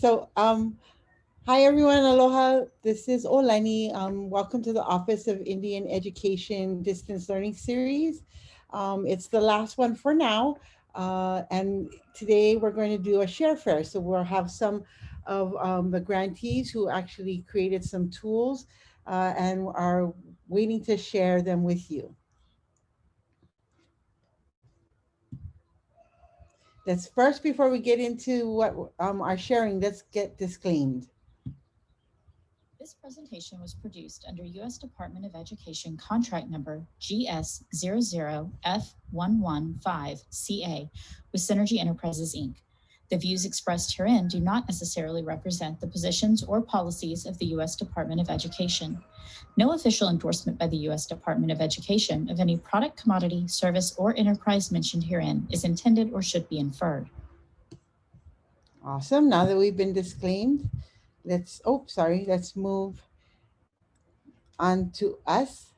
Hi everyone, aloha. This is Olani. Welcome to the Office of Indian Education Distance Learning Series. It's the last one for now, and today we're going to do a share fair. So we'll have some of the grantees who actually created some tools and are waiting to share them with you. Let's first, before we get into what our sharing, let's get disclaimed. This presentation was produced under U.S. Department of Education contract number GS00F115CA with Synergy Enterprises, Inc. The views expressed herein do not necessarily represent the positions or policies of the U.S. Department of Education. No official endorsement by the U.S. Department of Education of any product, commodity, service, or enterprise mentioned herein is intended or should be inferred. Awesome. Now that we've been disclaimed, let's move on to us.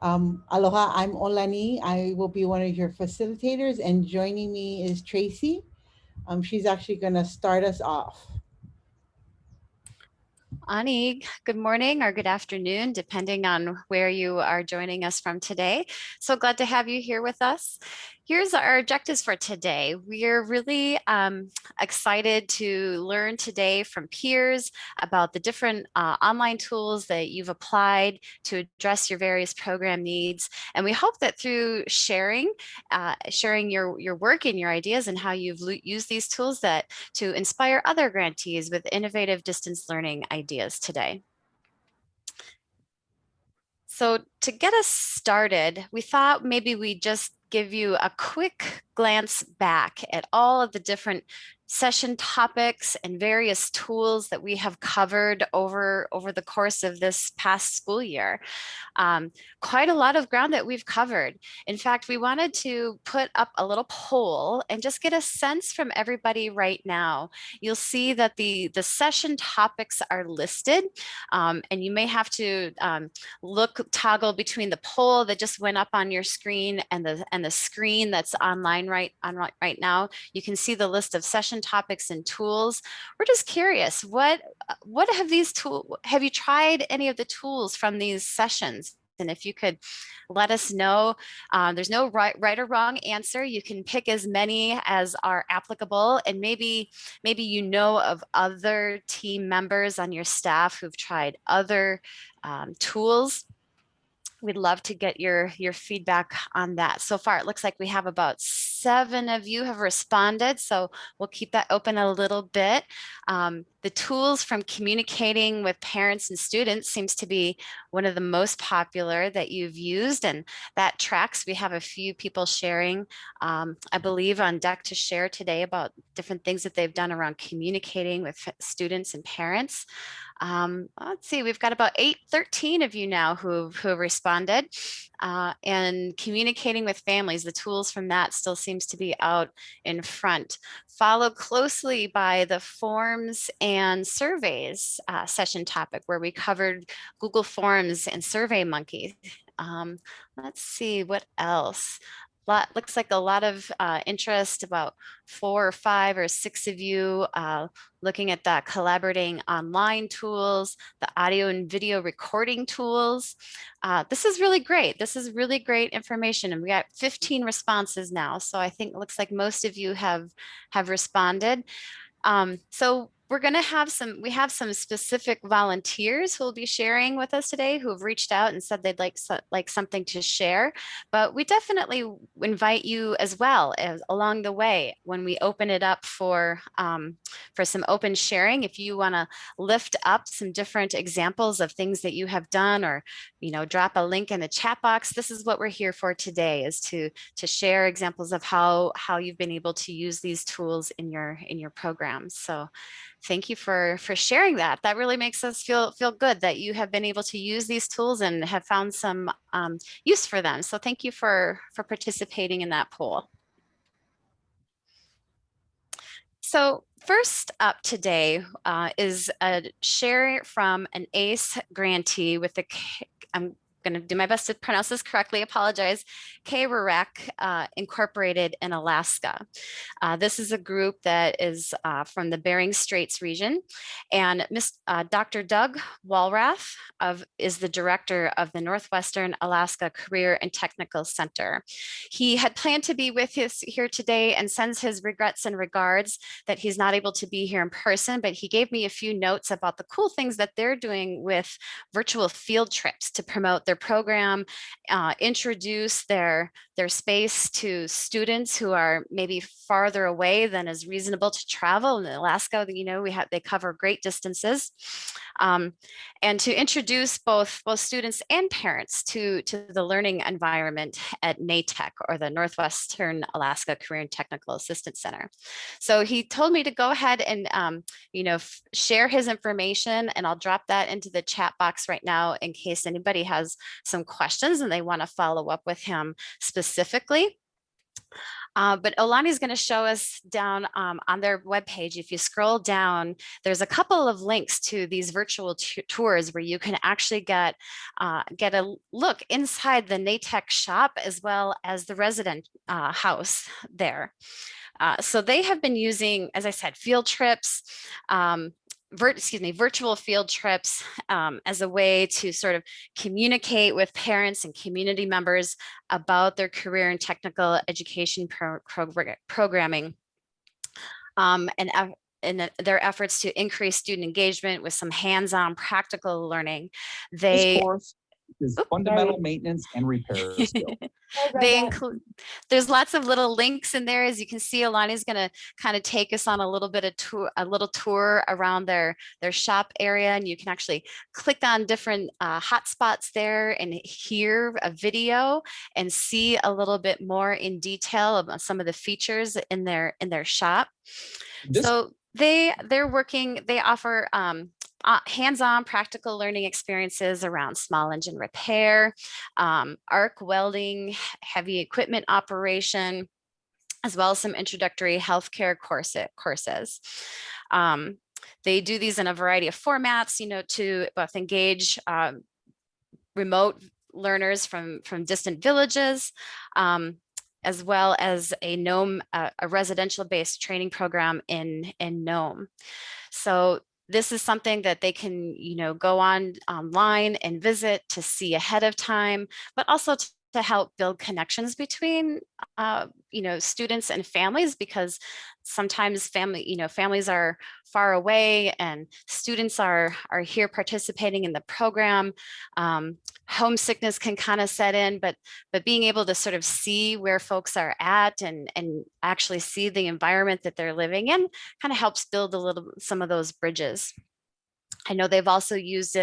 Aloha, I'm Olani. I will be one of your facilitators, and joining me is Tracy. She's actually going to start us off. Ani, good morning or good afternoon, depending on where you are joining us from today. So glad to have you here with us. Here's our objectives for today. We are really excited to learn today from peers about the different online tools that you've applied to address your various program needs. And we hope that through sharing your work and your ideas and how you've used these tools to inspire other grantees with innovative distance learning ideas today. So to get us started, we thought maybe we'd just give you a quick glance back at all of the different session topics and various tools that we have covered over the course of this past school year. Quite a lot of ground that we've covered. In fact, we wanted to put up a little poll and just get a sense from everybody right now. You'll see that the session topics are listed, and you may have to toggle between the poll that just went up on your screen and the screen that's online right now. You can see the list of session topics and tools. We're just curious, what have you tried any of the tools from these sessions? And if you could let us know, there's no right or wrong answer. You can pick as many as are applicable, and maybe you know of other team members on your staff who've tried other tools. We'd love to get your feedback on that. So far, it looks like we have about 7 of you have responded, so we'll keep that open a little bit. The tools from communicating with parents and students seems to be one of the most popular that you've used, and that tracks. We have a few people sharing, I believe, on deck to share today about different things that they've done around communicating with students and parents. Let's see, we've got about 13 of you now who have responded, and communicating with families, the tools from that still seems to be out in front. Followed closely by the forms and surveys session topic, where we covered Google Forms and SurveyMonkey. Let's see what else. Looks like a lot of interest, about 4 or 5 or 6 of you looking at that collaborating online tools, the audio and video recording tools. This is really great. This is really great information, and we got 15 responses now. So I think it looks like most of you have responded. So we're going to have we have some specific volunteers who will be sharing with us today, who have reached out and said they'd like something to share. But we definitely invite you as well as along the way when we open it up for some open sharing. If you want to lift up some different examples of things that you have done, or drop a link in the chat box, this is what we're here for today, is to share examples of how you've been able to use these tools in your programs. So thank you for sharing that. That really makes us feel good that you have been able to use these tools and have found some use for them. So thank you for participating in that poll. So first up today is a share from an ACE grantee with the, I'm going to do my best to pronounce this correctly, apologize, Kararak Incorporated in Alaska. This is a group that is from the Bering Straits region, and Dr. Doug Walrath is the director of the Northwestern Alaska Career and Technical Center. He had planned to be with us here today and sends his regrets and regards that he's not able to be here in person, but he gave me a few notes about the cool things that they're doing with virtual field trips to promote their program, introduce their space to students who are maybe farther away than is reasonable to travel. In Alaska, you know, they cover great distances, and to introduce both students and parents to the learning environment at NATEC, or the Northwestern Alaska Career and Technical Assistance Center. So he told me to go ahead and share his information, and I'll drop that into the chat box right now in case anybody has some questions and they want to follow up with him specifically. But Olani is going to show us down on their webpage. If you scroll down, there's a couple of links to these virtual tours where you can actually get a look inside the NATEC shop as well as the resident house there. So they have been using, as I said, field trips, virtual field trips as a way to sort of communicate with parents and community members about their career and technical education programming, and their efforts to increase student engagement with some hands-on practical learning. This course is fundamental maintenance and repair skill. They include, there's lots of little links in there. As you can see, Alani's going to kind of take us on a little tour around their shop area, and you can actually click on different hotspots there and hear a video and see a little bit more in detail about some of the features in their shop. So they offer hands-on practical learning experiences around small engine repair, arc welding, heavy equipment operation, as well as some introductory healthcare courses. They do these in a variety of formats, to both engage remote learners from distant villages, as well as a Nome, a residential-based training program in Nome. So this is something that they can, go online and visit to see ahead of time, but also to help build connections between, students and families, because sometimes families are far away and students are here participating in the program. Homesickness can kind of set in, but being able to sort of see where folks are at and actually see the environment that they're living in kind of helps build some of those bridges. I know they've also used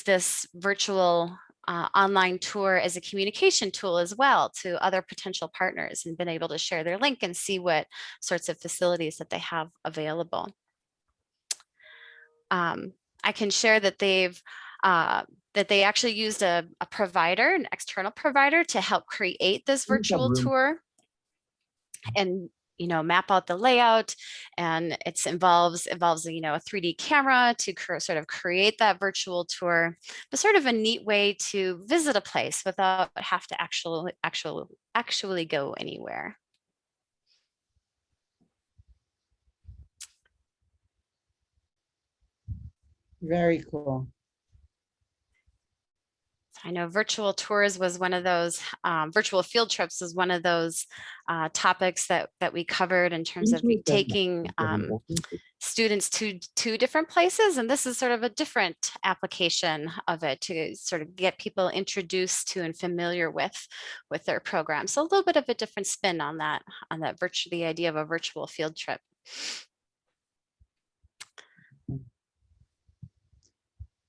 this virtual online tour as a communication tool as well to other potential partners, and been able to share their link and see what sorts of facilities that they have available. I can share that they actually used a provider, an external provider, to help create this virtual tour and map out the layout, and it involves a 3D camera to sort of create that virtual tour, but sort of a neat way to visit a place without have to actually go anywhere. Very cool. I know virtual tours was one of those, virtual field trips was one of those topics that we covered in terms of taking students to two different places. And this is sort of a different application of it to sort of get people introduced to and familiar with their program. So a little bit of a different spin on that the idea of a virtual field trip.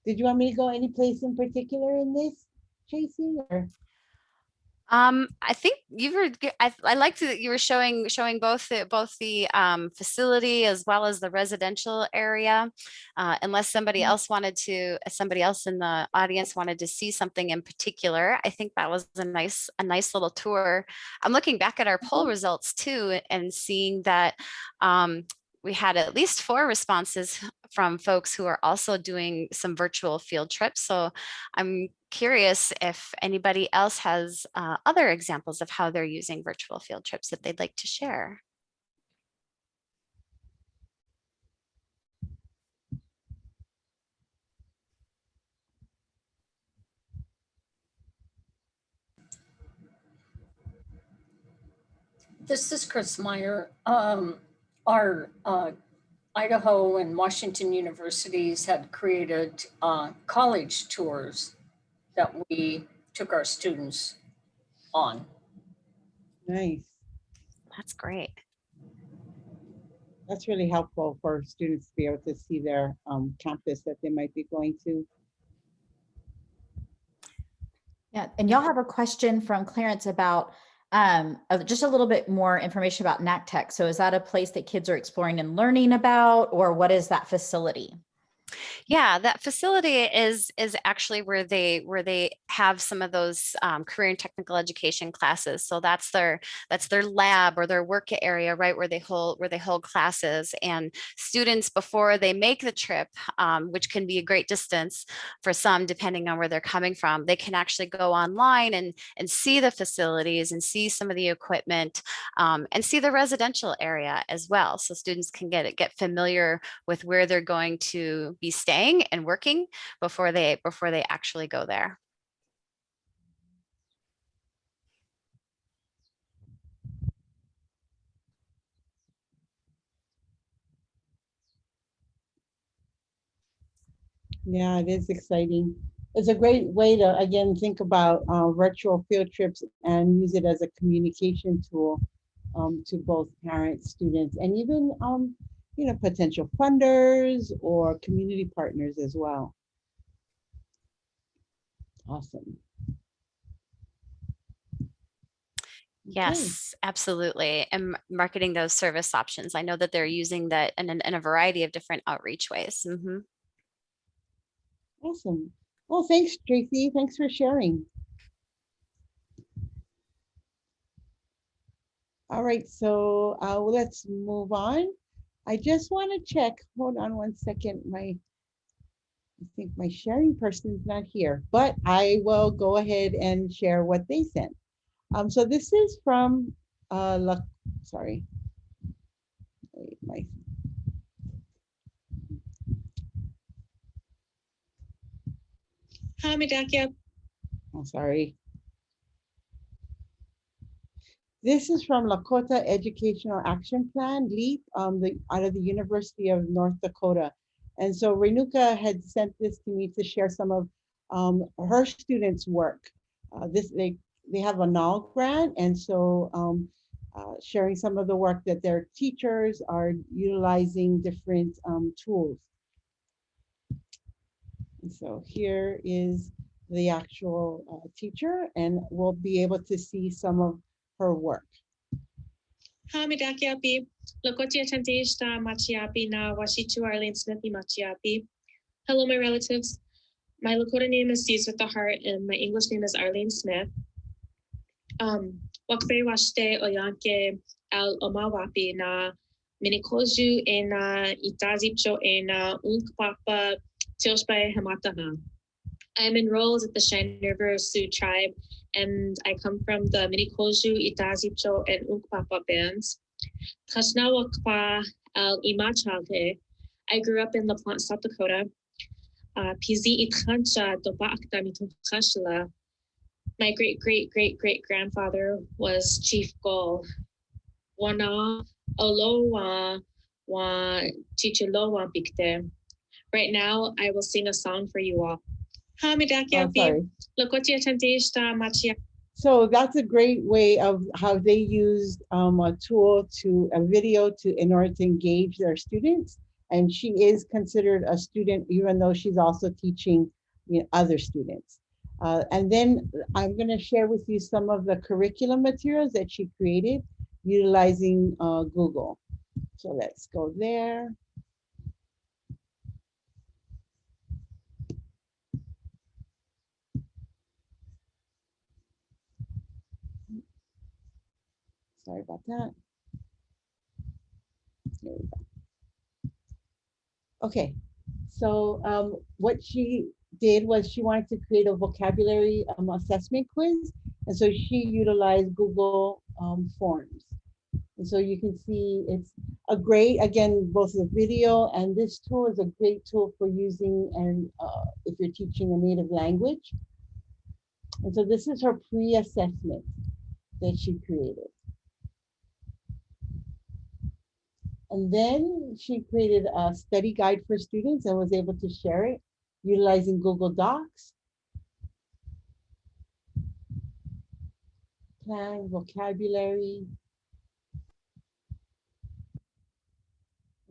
Did you want me to go any place in particular in this, Tracy? Or? I think I liked that you were showing both the facility as well as the residential area. Unless somebody else in the audience wanted to see something in particular, I think that was a nice little tour. I'm looking back at our poll results too and seeing that we had at least 4 responses from folks who are also doing some virtual field trips. So I'm curious if anybody else has other examples of how they're using virtual field trips that they'd like to share. This is Chris Meyer. Our Idaho and Washington universities had created college tours that we took our students on. Nice. That's great. That's really helpful for students to be able to see their campus that they might be going to. Yeah, and y'all have a question from Clarence about just a little bit more information about NACTech. So is that a place that kids are exploring and learning about, or what is that facility? Yeah, that facility is actually where they have some of those career and technical education classes. So that's their lab or their work area, right, where they hold classes. And students, before they make the trip, which can be a great distance for some depending on where they're coming from, they can actually go online and see the facilities and see some of the equipment and see the residential area as well. So students can get familiar with where they're going to be staying and working before they actually go there. Yeah, it is exciting. It's a great way to, again, think about virtual field trips and use it as a communication tool to both parents, students, and even potential funders or community partners as well. Awesome. Yes, absolutely. And marketing those service options. I know that they're using that in a variety of different outreach ways. Mm-hmm. Awesome. Well, thanks, Tracy. Thanks for sharing. All right, so let's move on. I just want to check. Hold on one second. I think my sharing person is not here, but I will go ahead and share what they sent. So this is from sorry. Wait, I'm sorry. This is from Lakota Educational Action Plan, LEAP, out of the University of North Dakota. And so Renuka had sent this to me to share some of her students' work. They have a NAL grant, and so sharing some of the work that their teachers are utilizing different tools. And so here is the actual teacher, and we'll be able to see some of her work. Hamidakiapi, Lokotia Tantista Machiapi na Washichu Arlene Smithy Machiapi. Hello, my relatives. My Lakota name is Seeds with the Heart, and my English name is Arlene Smith. Wakfe Washte Oyanke Al Omawapi na Minikoju ena Itazipcho ena Unkpapa Tilspai Hamataha. I am enrolled at the Cheyenne River Sioux tribe, and I come from the Minikoju, Itazipcho, and Unkpapa bands. Tashnawakpa al Imachalhe. I grew up in LaPlante, South Dakota. Pizi Ithancha Dobakta Mitokhashla. My great-great-great-great-grandfather was Chief Gol. Wana Olowa Wa Chichilowa Bikte. Right now, I will sing a song for you all. So that's a great way of how they used a tool a video in order to engage their students. And she is considered a student, even though she's also teaching other students. And then I'm going to share with you some of the curriculum materials that she created utilizing Google. So let's go there. Sorry about that. There we go. Okay, so what she did was she wanted to create a vocabulary assessment quiz. And so she utilized Google Forms. And so you can see it's a great, again, both the video and this tool is a great tool for using and if you're teaching a native language. And so this is her pre-assessment that she created. And then she created a study guide for students and was able to share it utilizing Google Docs. Plan, vocabulary.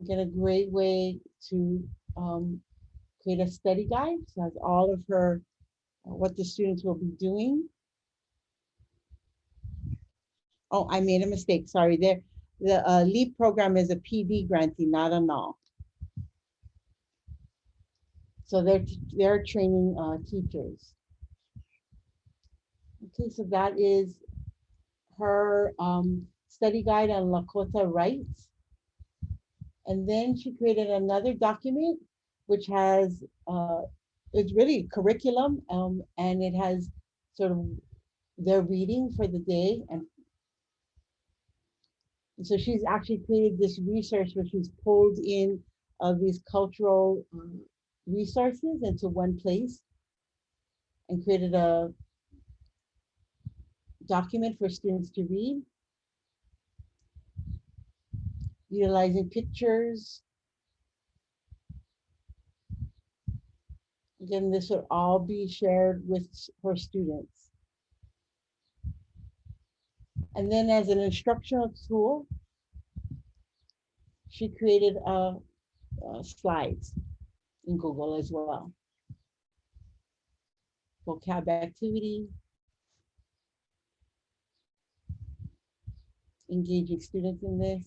Again, a great way to create a study guide. So has all of her, what the students will be doing. Oh, I made a mistake, sorry. The LEAP program is a PD grantee, not a NAL. So they're training teachers. Okay, so that is her study guide on Lakota rights. And then she created another document, which has, it's really curriculum, and it has sort of their reading for the day. And so she's actually created this research where she's pulled in these cultural resources into one place and created a document for students to read, utilizing pictures. Again, this would all be shared with her students. And then as an instructional tool, she created slides in Google as well. Vocab activity, engaging students in this.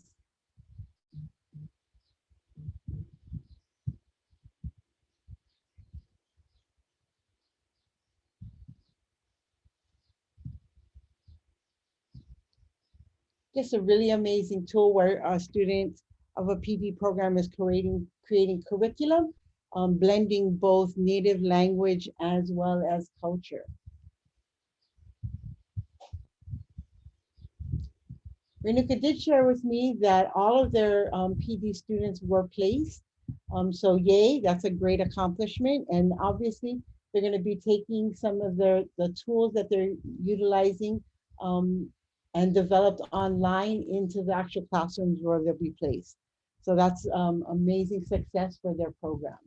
Just a really amazing tool where a student of a PD program is creating curriculum, blending both native language as well as culture. Renuka did share with me that all of their PD students were placed. So yay, that's a great accomplishment. And obviously they're gonna be taking some of the tools that they're utilizing and developed online into the actual classrooms where they'll be placed. So that's amazing success for their program.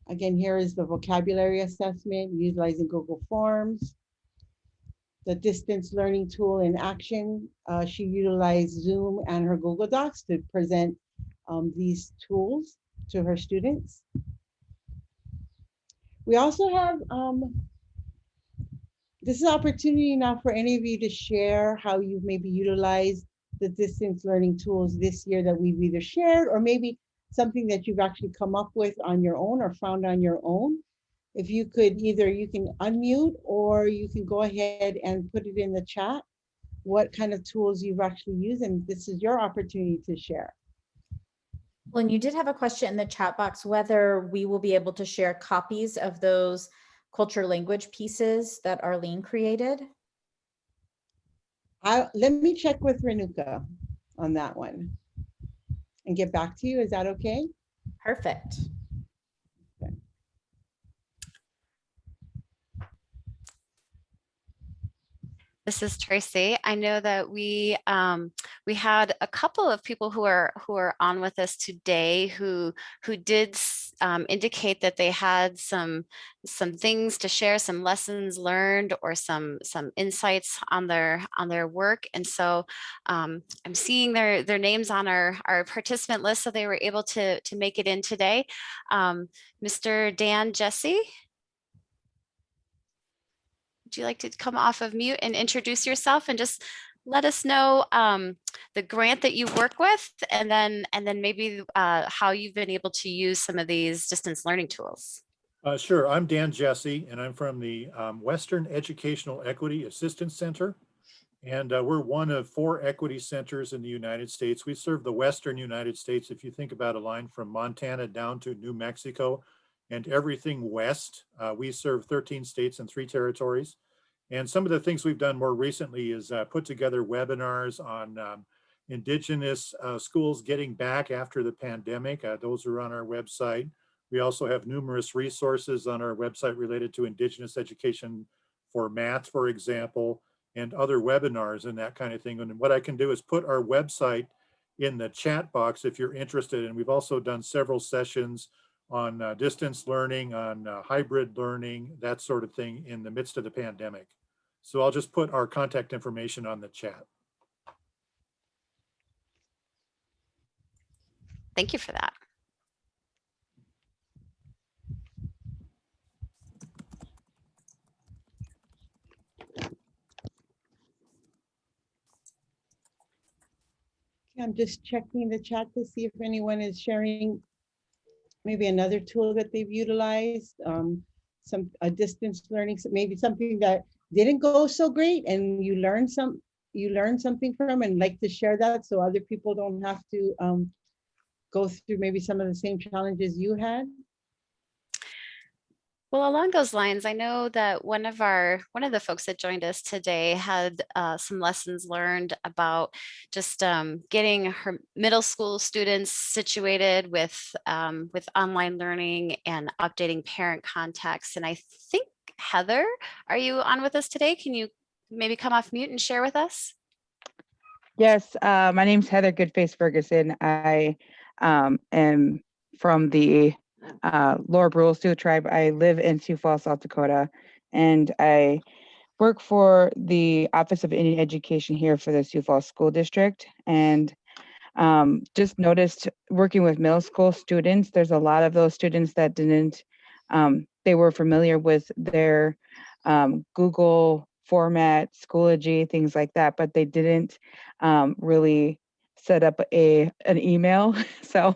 Again, here is the vocabulary assessment utilizing Google Forms. The distance learning tool in action. She utilized Zoom and her Google Docs to present these tools to her students. We also have, this is an opportunity now for any of you to share how you've maybe utilized the distance learning tools this year that we've either shared or maybe something that you've actually come up with on your own or found on your own. If you could either, you can unmute or you can go ahead and put it in the chat, what kind of tools you've actually used, and this is your opportunity to share. Well, and you did have a question in the chat box, whether we will be able to share copies of those culture language pieces that Arlene created. Let me check with Renuka on that one and get back to you. Is that okay? Perfect. Okay. This is Tracy. I know that we had a couple of people who are on with us today who did indicate that they had some things to share, some lessons learned, or some insights on their work. And so I'm seeing their names on our participant list, so they were able to make it in today. Mr. Dan Jesse. Would you like to come off of mute and introduce yourself and just let us know the grant that you work with, and then maybe how you've been able to use some of these distance learning tools? Sure. I'm Dan Jesse, and I'm from the Western Educational Equity Assistance Center. And we're one of 4 equity centers in the United States. We serve the Western United States. If you think about a line from Montana down to New Mexico and everything west, we serve 13 states and 3 territories. And some of the things we've done more recently is put together webinars on Indigenous schools getting back after the pandemic. Those are on our website. We also have numerous resources on our website related to Indigenous education for math, for example, and other webinars and that kind of thing. And what I can do is put our website in the chat box if you're interested. And we've also done several sessions on distance learning, on hybrid learning, that sort of thing in the midst of the pandemic. So I'll just put our contact information on the chat. Thank you for that. I'm just checking the chat to see if anyone is sharing maybe another tool that they've utilized, some a distance learning, maybe something that didn't go so great and you learned something from and like to share that so other people don't have to go through maybe some of the same challenges you had. Well, along those lines, I know that one of the folks that joined us today had some lessons learned about just getting her middle school students situated with online learning and updating parent contacts. And I think, Heather, are you on with us today? Can you maybe come off mute and share with us? Yes, my name's Heather Goodface Ferguson. I am from the Lower Brule Sioux tribe. I live in Sioux Falls, South Dakota, and I work for the Office of Indian Education here for the Sioux Falls School District. And just noticed working with middle school students, there's a lot of those students that didn't, they were familiar with their Google format, Schoology, things like that, but they didn't really set up an email. So,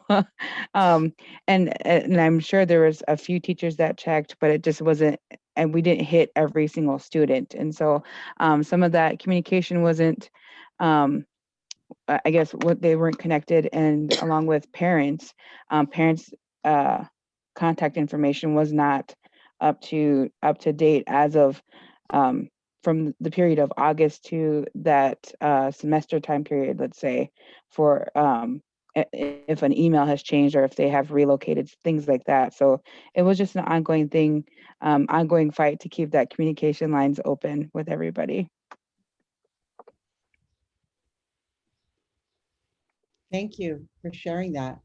and I'm sure there was a few teachers that checked, but it just wasn't, and we didn't hit every single student. And so some of that communication wasn't, I guess what they weren't connected, and along with parents, parents' contact information was not up to date as of from the period of August to that semester time period, let's say, for if an email has changed or if they have relocated, things like that. So it was just an ongoing thing, ongoing fight to keep that communication lines open with everybody. Thank you for sharing that.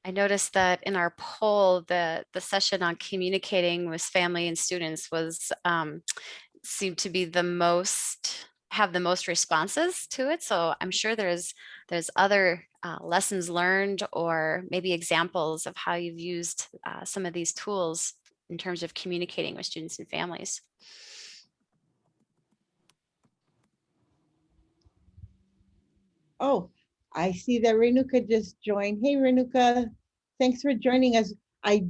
I noticed that in our poll, the session on communicating with family and students was seemed to be have the most responses to it. So I'm sure there's other lessons learned or maybe examples of how you've used some of these tools in terms of communicating with students and families. Oh, I see that Renuka just joined. Hey, Renuka, thanks for joining us. I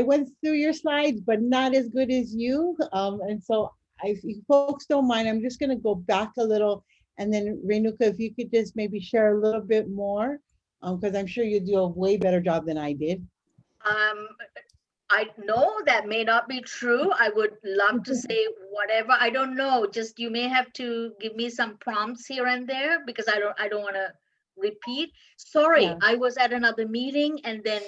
went through your slides, but not as good as you. And so if you folks don't mind, I'm just gonna go back a little. And then Renuka, if you could just maybe share a little bit more, because I'm sure you do a way better job than I did. I know that may not be true. I would love to say whatever. I don't know. Just you may have to give me some prompts here and there because I don't want to repeat. Sorry, Yeah. I was at another meeting and then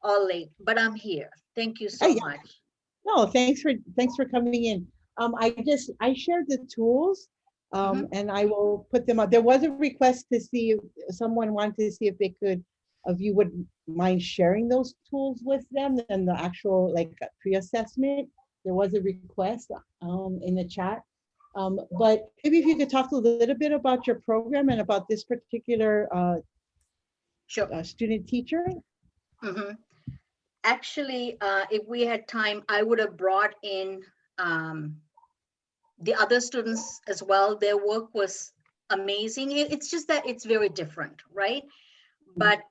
all late, but I'm here. Thank you so Yeah. much. No, thanks for coming in. I shared the tools, and I will put them up. There was a request to see if someone wanted to see if they could, if you would mind sharing those tools with them and the actual like pre-assessment. There was a request in the chat. But maybe if you could talk a little bit about your program and about this particular Sure. student teacher. Actually, if we had time, I would have brought in the other students as well. Their work was amazing. It's just that it's very different, right? But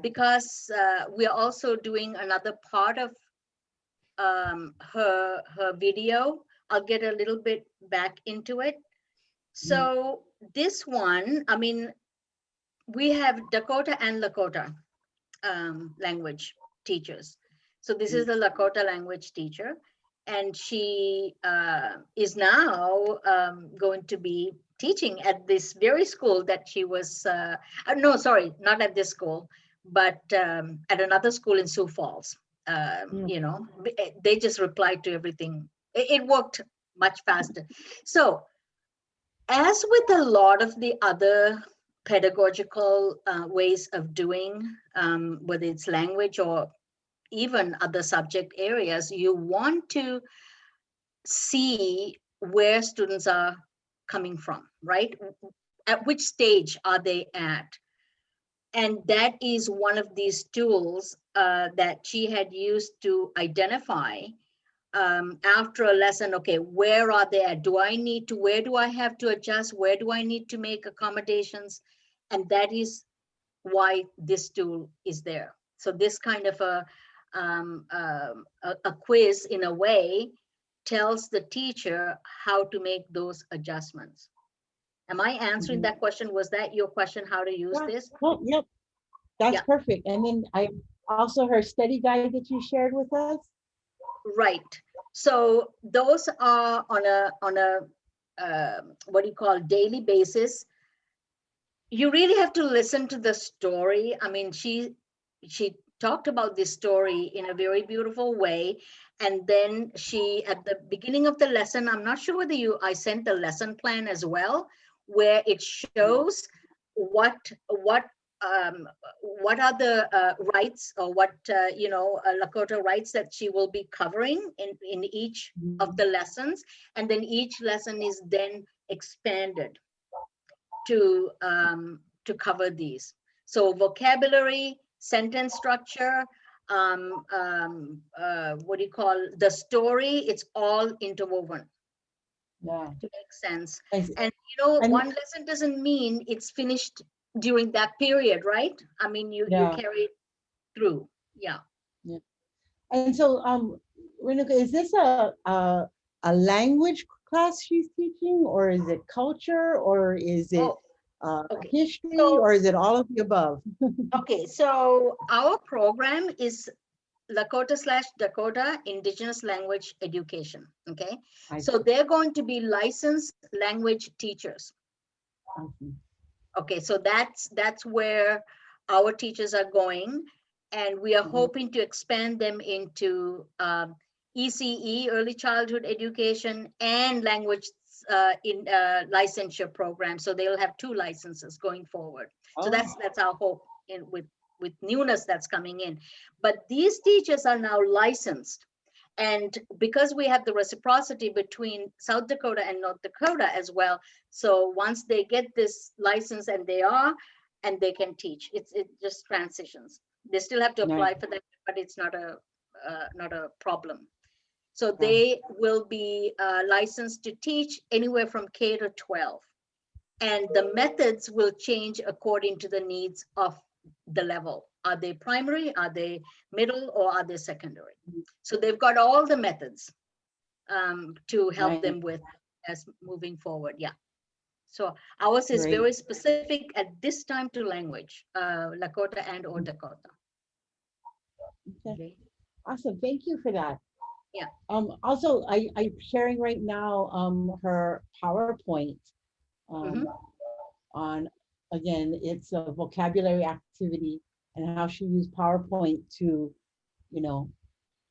because we are also doing another part of her video, I'll get a little bit back into it. So this one, I mean, we have Dakota and Lakota language teachers. So this is the Lakota language teacher, and she is now going to be teaching at this very school that she was, no, sorry, not at this school, but at another school in Sioux Falls. You know, they just replied to everything. It worked much faster. So as with a lot of the other pedagogical ways of doing, whether it's language or even other subject areas, you want to see where students are coming from, right? At which stage are they at? And that is one of these tools that she had used to identify after a lesson. Okay, where are they at? Where do I have to adjust? Where do I need to make accommodations? And that is why this tool is there. So this kind of a quiz, in a way, tells the teacher how to make those adjustments. Am I answering that question? Was that your question, how to use this? Oh, yep. That's perfect. And then I also her study guide that you shared with us. Right. So those are on a what do you call, daily basis. You really have to listen to the story. I mean, she talked about this story in a very beautiful way. And then she, at the beginning of the lesson, I'm not sure whether I sent the lesson plan as well, where it shows what are the rights, or what Lakota rights that she will be covering in each of the lessons. And then each lesson is then expanded to cover these. So vocabulary, sentence structure, what do you call, the story, it's all interwoven. To make sense. And one lesson doesn't mean it's finished during that period, right? I mean, you carry it through. Yeah. And so Renuka, is this a language class she's teaching, or is it culture, or is it history, or is it all of the above? Okay, so our program is Lakota/Dakota Indigenous Language Education. Okay, so they're going to be licensed language teachers. Okay, so that's where our teachers are going, and we are hoping to expand them into ECE, early childhood education, and language in licensure program. So they'll have 2 licenses going forward. So that's our hope with newness that's coming in. But these teachers are now licensed. And because we have the reciprocity between South Dakota and North Dakota as well, so once they get this license and they can teach, it just transitions. They still have to apply for that, but it's not a problem. So they will be licensed to teach anywhere from K to 12. And the methods will change according to the needs of the level. Are they primary, are they middle, or are they secondary? So they've got all the methods to help them with as moving forward. Yeah. So ours is very specific at this time to language, Lakota and or Dakota. Okay. Awesome. Thank you for that. Yeah. Also, I'm sharing right now her PowerPoint on, again, it's a vocabulary activity and how she used PowerPoint to,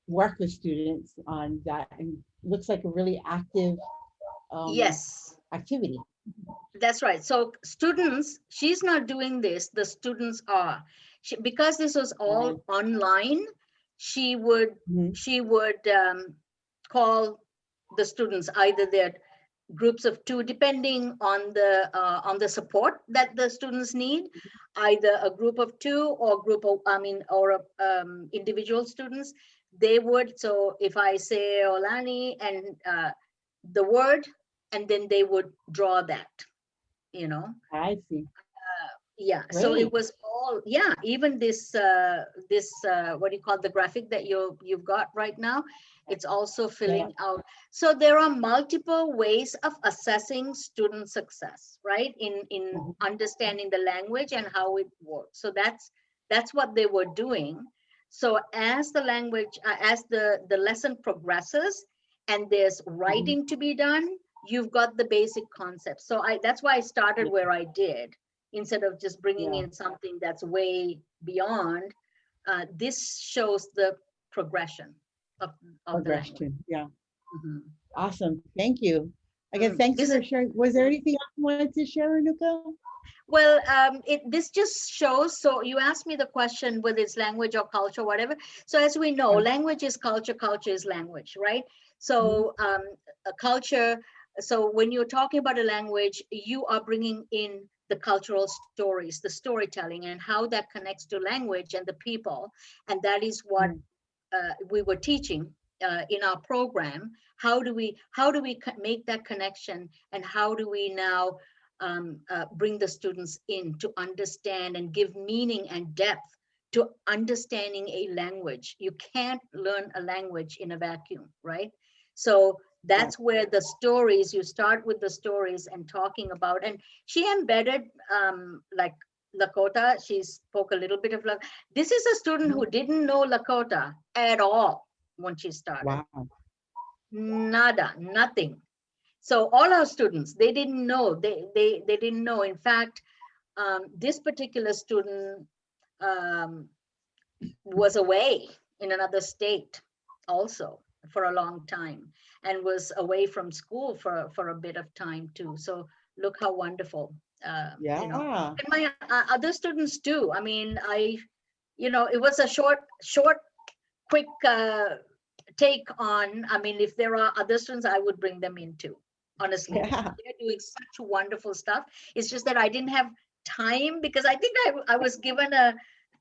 work with students on that, and looks like a really active activity. That's right. So students, she's not doing this, the students are. Because this was all online, she would call the students, either they're groups of 2, depending on the support that the students need, either a group of 2 or individual students. They would, so if I say Olani and the word, and then they would draw that, I see. Yeah, so Great. it was all, yeah, even this what do you call the graphic that you've got right now, it's also filling out. So there are multiple ways of assessing student success, right, in Mhm. understanding the language and how it works. So that's what they were doing. So as the language as the lesson progresses and there's writing to be done, you've got the basic concepts. So that's why I started where I did, instead of just bringing Yeah. in something that's way beyond. This shows the progression of the language. Progression. Yeah. Mhm. Awesome. Thank you. Again, thanks This for is, sharing. Was there anything else you wanted to share, Anuka? well, this just shows, so you asked me the question whether it's language or culture, whatever. So as we know, Yeah. language is culture, culture is language, right? Mhm. So a culture, so when you're talking about a language, you are bringing in the cultural stories, the storytelling, and how that connects to language and the people. And that is what Mm. we were teaching in our program. How do we make that connection, and how do we now bring the students in to understand and give meaning and depth to understanding a language? You can't learn a language in a vacuum, right? So Yeah. that's where the stories, you start with the stories and talking about, and she embedded like Lakota. She spoke a little bit of this is a student who didn't know Lakota at all when she started. Wow. Nada, nothing. So all our students, they didn't know. They didn't know. In fact, this particular student um, was away in another state also for a long time, and was away from school for a bit of time too. So look how wonderful, you know. Yeah. And my other students too. I mean, it was a short, quick take on. I mean, if there are other students, I would bring them in too. Honestly, Yeah. they're doing such wonderful stuff. It's just that I didn't have time, because I think I was given a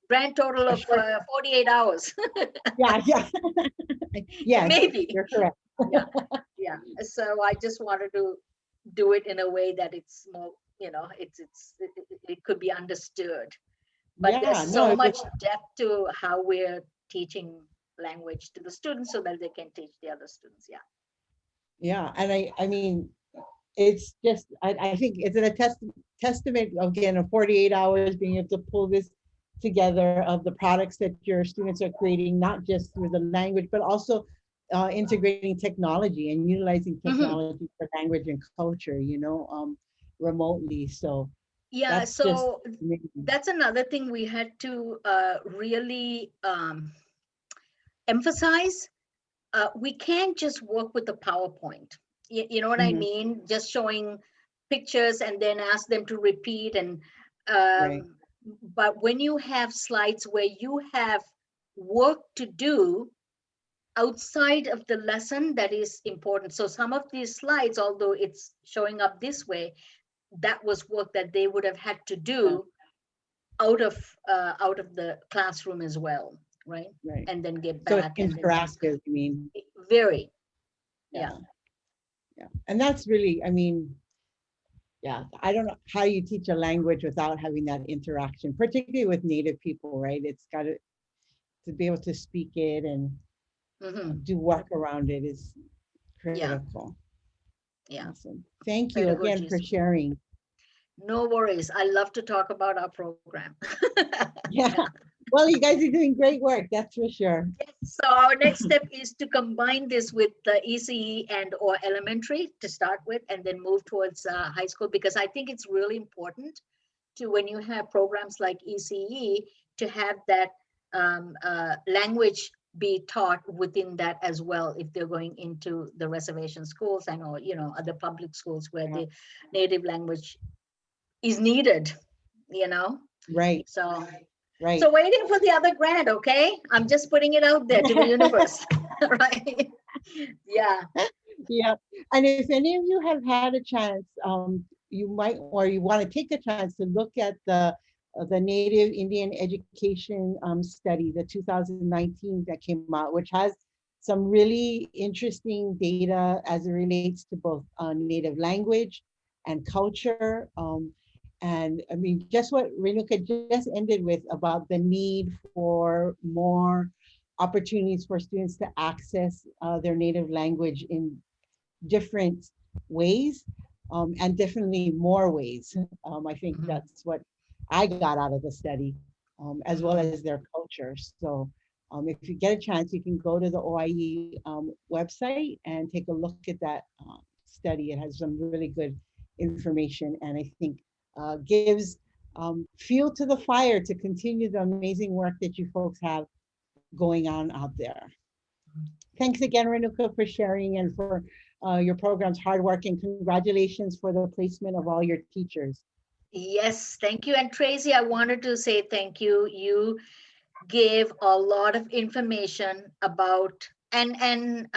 grand total A of short. 48 hours. Yeah. Yeah. Yes, Maybe. you're correct. Yeah. Yeah. So I just wanted to do it in a way that it's more, it could be understood. But there's Yeah. No, so it much was. depth to how we're teaching language to the students so that they can teach the other students. Yeah. Yeah, and I mean, it's just I think it's a testament again of 48 hours being able to pull this together of the products that your students are creating, not just through the language, but also integrating technology and utilizing Mhm. technology for language and culture, remotely. So Yeah. that's just So amazing. that's another thing we had to really emphasize. We can't just work with the PowerPoint. You know what I Mhm. mean? Just showing pictures and then ask them to repeat. And Right. but when you have slides where you have work to do outside of the lesson, that is important. So some of these slides, although it's showing up this way, that was work that they would have had to Yeah. do out of the classroom as well, right? Right. And then get So it's back and then interactive, you mean? very, yeah. Yeah. Yeah. And that's really, I mean, yeah, I don't know how you teach a language without having that interaction, particularly with native people, right? It's got to be able to speak it and Hmm. do work around it is Yeah, critical. yeah. Awesome. Thank you again Pedagogy for is sharing. no worries. I love to talk about our program. Yeah. Yeah. Well, you guys are doing great work, that's for sure. So our next step is to combine this with the ECE and or elementary to start with, and then move towards high school, because I think it's really important to, when you have programs like ECE, to have that language be taught within that as well, if they're going into the reservation schools and or other public schools where Yeah. the native language is needed, you know. Right, So right. waiting for the other grant, okay? I'm just putting it out there to the universe. Right. Yeah. Yeah. And if any of you have had a chance, you might, or you want to take a chance to look at the Native Indian Education study, the 2019 that came out, which has some really interesting data as it relates to both native language and culture. And I mean, just what Renuka just ended with about the need for more opportunities for students to access their native language in different ways, and definitely more ways. I think that's what I got out of the study, as well as their culture. So if you get a chance, you can go to the OIE website and take a look at that study. It has some really good information, and I think gives fuel to the fire to continue the amazing work that you folks have going on out there. Thanks again, Renuka, for sharing and for your program's hard work, and congratulations for the placement of all your teachers. Yes, thank you. And Tracy, I wanted to say thank you. You gave a lot of information about, and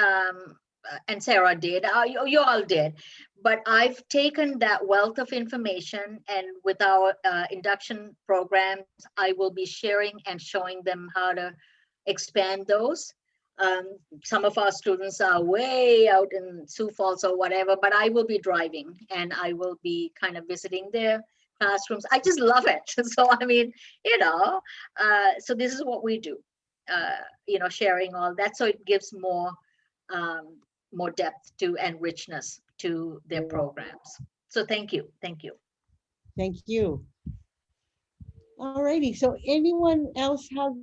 Sarah did, you all did, but I've taken that wealth of information, and with our induction programs, I will be sharing and showing them how to expand those. Some of our students are way out in Sioux Falls or whatever, but I will be driving and I will be kind of visiting their classrooms. I just love it. So, I mean, so this is what we do, sharing all that. So it gives more depth to and richness to their programs. So thank you. Thank you. Thank you. All righty. So anyone else have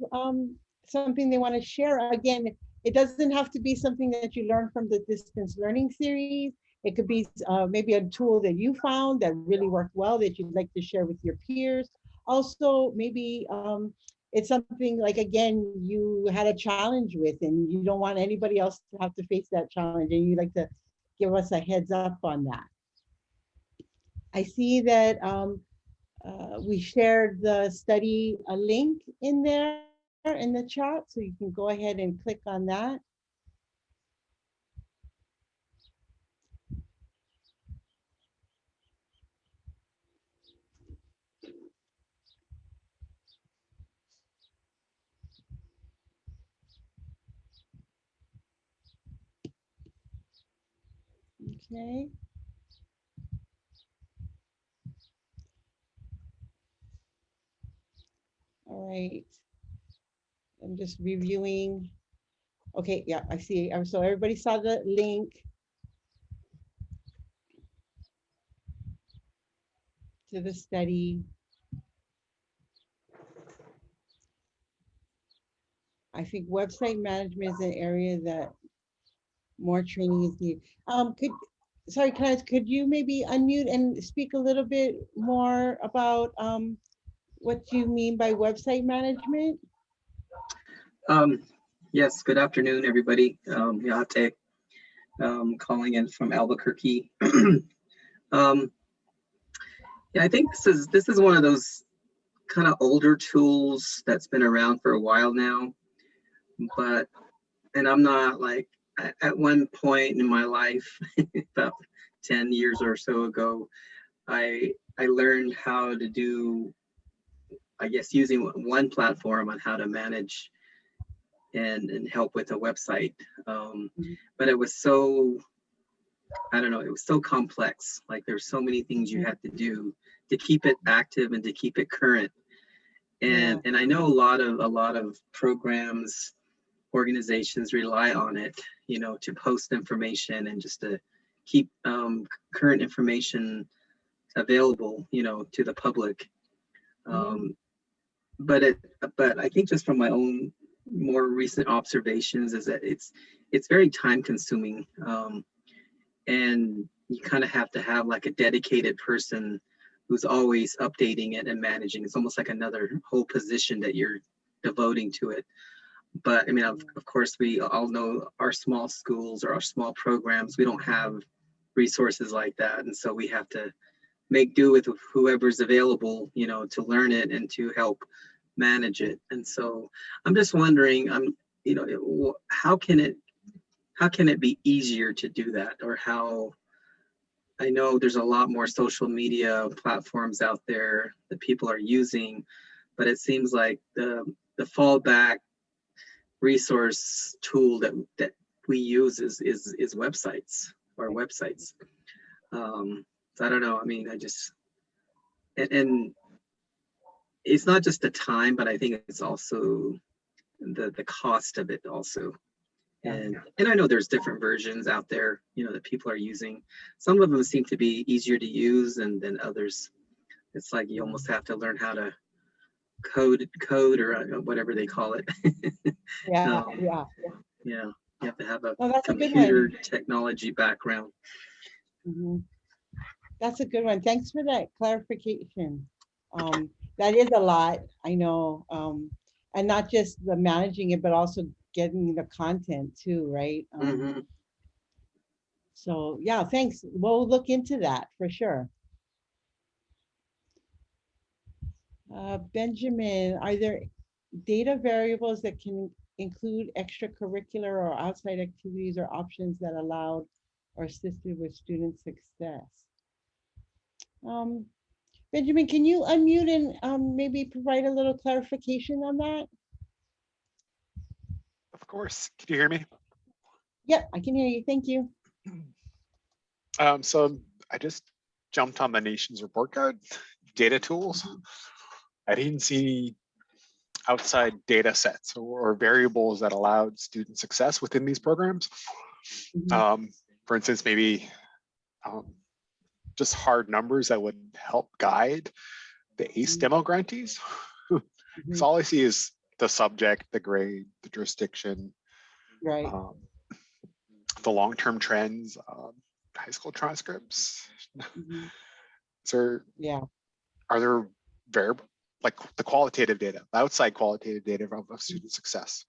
something they want to share? Again, it doesn't have to be something that you learned from the distance learning series. It could be maybe a tool that you found that really worked well that you'd like to share with your peers. Also, maybe it's something like, again, you had a challenge with and you don't want anybody else to have to face that challenge, and you'd like to give us a heads up on that. I see that we shared the study a link in there in the chat, so you can go ahead and click on that. Okay. All right. I'm just reviewing. Okay, yeah, I see. So everybody saw the link to the study. I think website management is an area that more training is needed. Could you maybe unmute and speak a little bit more about what you mean by website management? Yes, good afternoon, everybody. Yate, calling in from Albuquerque. Yeah, I think this is one of those kind of older tools that's been around for a while now, and I'm not like, at one point in my life, about 10 years or so ago, I learned how to do, I guess, using one platform on how to manage and help with a website. But it was so, I don't know, it was so complex. Like there's so many things you had to do to keep it active and to keep it current. And I know a lot of programs, organizations rely on it, to post information and just to keep current information available, to the public. But I think just from my own more recent observations is that it's very time consuming, and you kind of have to have like a dedicated person who's always updating it and managing. It's almost like another whole position that you're devoting to it. But I mean, of course, we all know our small schools or our small programs, we don't have resources like that. And so we have to make do with whoever's available, to learn it and to help manage it. And so I'm just wondering, how can it be easier to do that? Or how, I know there's a lot more social media platforms out there that people are using, but it seems like the fallback resource tool that we use is websites or websites. So I don't know. I mean, and it's not just the time, but I think it's also the cost of it also. And I know there's different versions out there, that people are using. Some of them seem to be easier to use, and then others, it's like you almost have to learn how to code or whatever they call it. Yeah, um, yeah. yeah, you have to have a Oh, that's a good computer one. technology background. Mhm. That's a good one. Thanks for that clarification. That is a lot, I know. And not just the managing it, but also getting the content too, right? Mhm. So yeah, thanks. We'll look into that for sure. Benjamin, are there data variables that can include extracurricular or outside activities or options that allowed or assisted with student success? Benjamin, can you unmute and maybe provide a little clarification on that? Of course. Can you hear me? Yep, I can hear you. Thank you. So I just jumped on the nation's report card, data tools. I didn't see outside data sets or variables that allowed student success within these programs. For instance, maybe just hard numbers that would help guide the ACE demo grantees. Because all I see is the subject, the grade, the jurisdiction, right, the long-term trends, high school transcripts. So yeah, are there variable, like the qualitative data, the outside qualitative data of student success?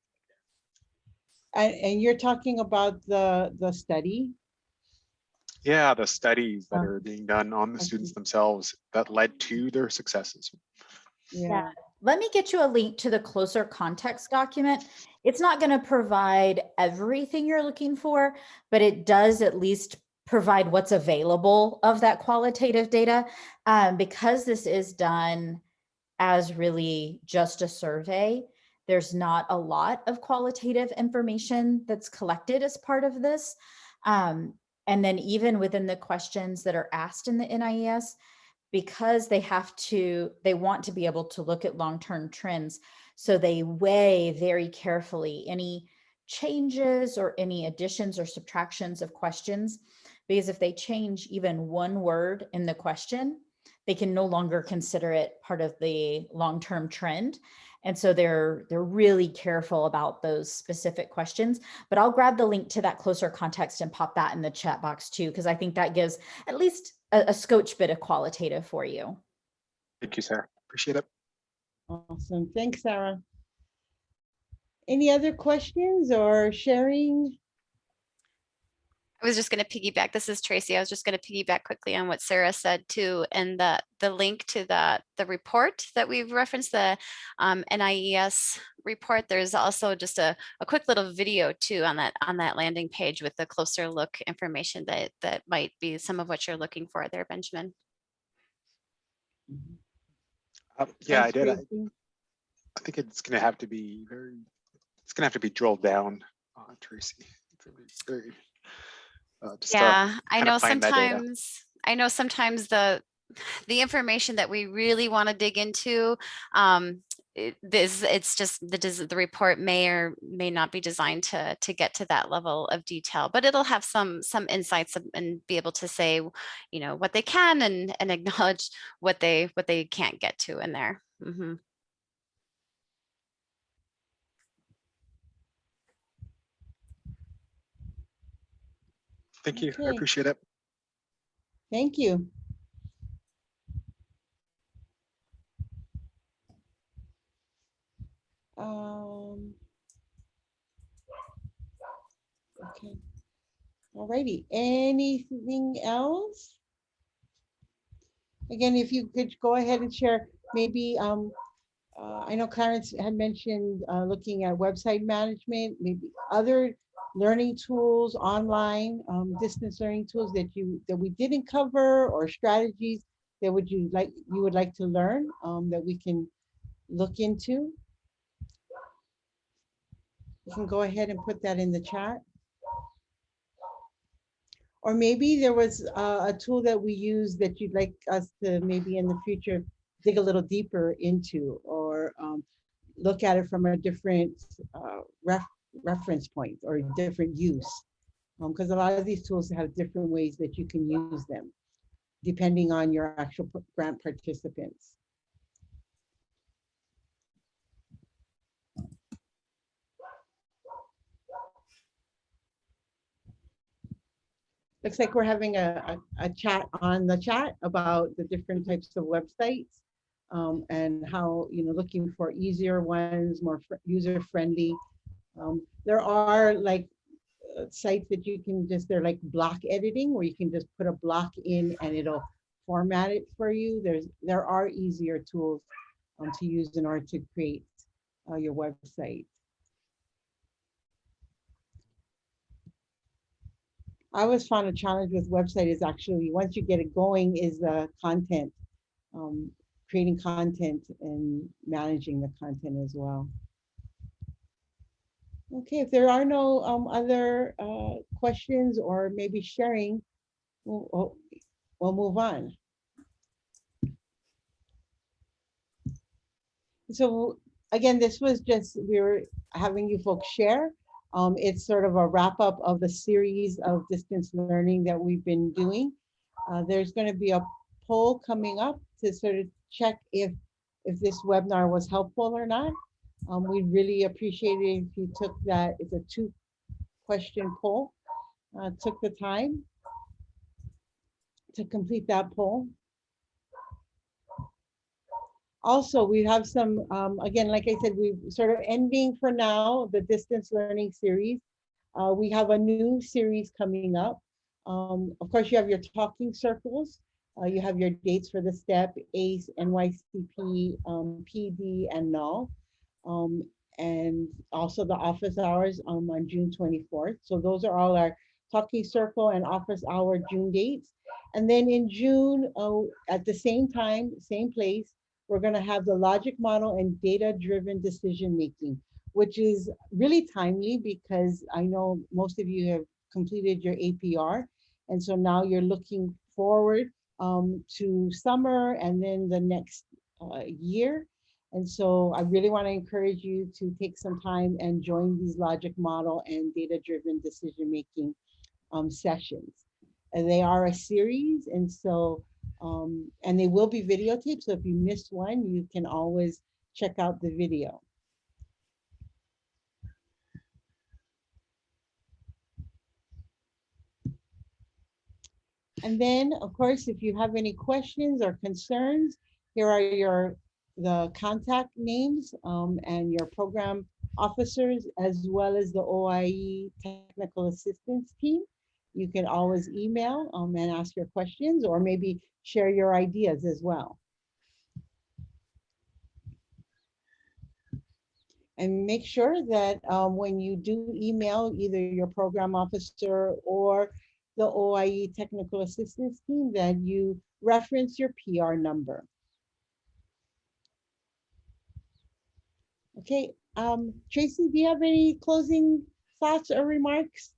and you're talking about the study? Yeah, the studies that are being done on the students themselves that led to their successes. Yeah. Let me get you a link to the closer context document. It's not going to provide everything you're looking for, but it does at least provide what's available of that qualitative data. Because this is done as really just a survey, there's not a lot of qualitative information that's collected as part of this. And then even within the questions that are asked in the NIES, because they want to be able to look at long-term trends. So they weigh very carefully any changes or any additions or subtractions of questions, because if they change even one word in the question, they can no longer consider it part of the long-term trend. And so they're really careful about those specific questions. But I'll grab the link to that closer context and pop that in the chat box too, because I think that gives at least a scotch bit of qualitative for you. Thank you, Sarah. Appreciate it. Awesome. Thanks, Sarah. Any other questions or sharing? I was just going to piggyback. This is Tracy. I was just going to piggyback quickly on what Sarah said too, and the link to the report that we've referenced, the NIES report. There's also just a quick little video too on that landing page with the closer look information that might be some of what you're looking for there, Benjamin. Yeah, I did. I think it's going to have to be it's going to have to be drilled down, Tracy. Very, yeah, I know sometimes the information that we really want to dig into, it's just the report may or may not be designed to get to that level of detail, but it'll have some insights and be able to say, what they can and acknowledge what they can't get to in there. Thank you. I appreciate it. Thank you. Okay. Alrighty. Anything else? Again, if you could go ahead and share, maybe I know Clarence had mentioned looking at website management, maybe other learning tools, online distance learning tools that we didn't cover, or strategies that you would like to learn that we can look into. You can go ahead and put that in the chat. Or maybe there was a tool that we use that you'd like us to maybe in the future dig a little deeper into, or look at it from a different reference point or different use. Because a lot of these tools have different ways that you can use them, depending on your actual grant participants. Looks like we're having a chat on the chat about the different types of websites, and how, looking for easier ones, more user friendly. There are like sites that you can just, they're like block editing, where you can just put a block in and it'll format it for you. There are easier tools to use in order to create your website. I always found a challenge with website is actually, once you get it going, is the content, creating content and managing the content as well. Okay, if there are no other questions or maybe sharing, we'll move on. So again, this was just, we were having you folks share. It's sort of a wrap up of the series of distance learning that we've been doing. There's going to be a poll coming up to sort of check if this webinar was helpful or not. We'd really appreciate it if you took that. It's a 2-question poll. Took the time to complete that poll. Also, we have some, again, like I said, we're sort of ending for now the distance learning series. We have a new series coming up. Of course, you have your talking circles. You have your dates for the STEP, ACE, NYCP, PD, and NULL. And also the office hours on June 24th. So those are all our talking circle and office hour June dates. And then in June, at the same time, same place, we're going to have the logic model and data-driven decision making, which is really timely because I know most of you have completed your APR. And so now you're looking forward to summer and then the next year. And so I really want to encourage you to take some time and join these logic model and data-driven decision making sessions. And they are a series, and so and they will be videotaped. So if you missed one, you can always check out the video. And then, of course, if you have any questions or concerns, here are the contact names and your program officers, as well as the OIE technical assistance team. You can always email and ask your questions, or maybe share your ideas as well. And make sure that when you do email either your program officer or the OIE technical assistance team, that you reference your PR number. Okay, Tracy, do you have any closing thoughts or remarks?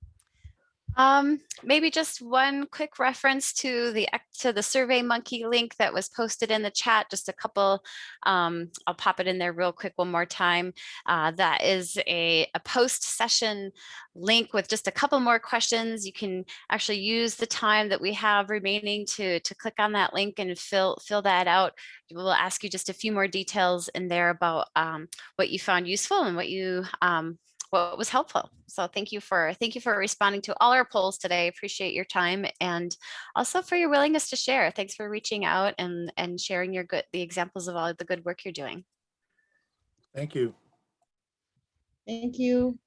Maybe just one quick reference to the SurveyMonkey link that was posted in the chat. Just a couple, I'll pop it in there real quick one more time. That is a post-session link with just a couple more questions. You can actually use the time that we have remaining to click on that link and fill that out. We'll ask you just a few more details in there about what you found useful and what was helpful. So thank you for responding to all our polls today. Appreciate your time, and also for your willingness to share. Thanks for reaching out and sharing the examples of all the good work you're doing. Thank you. Thank you.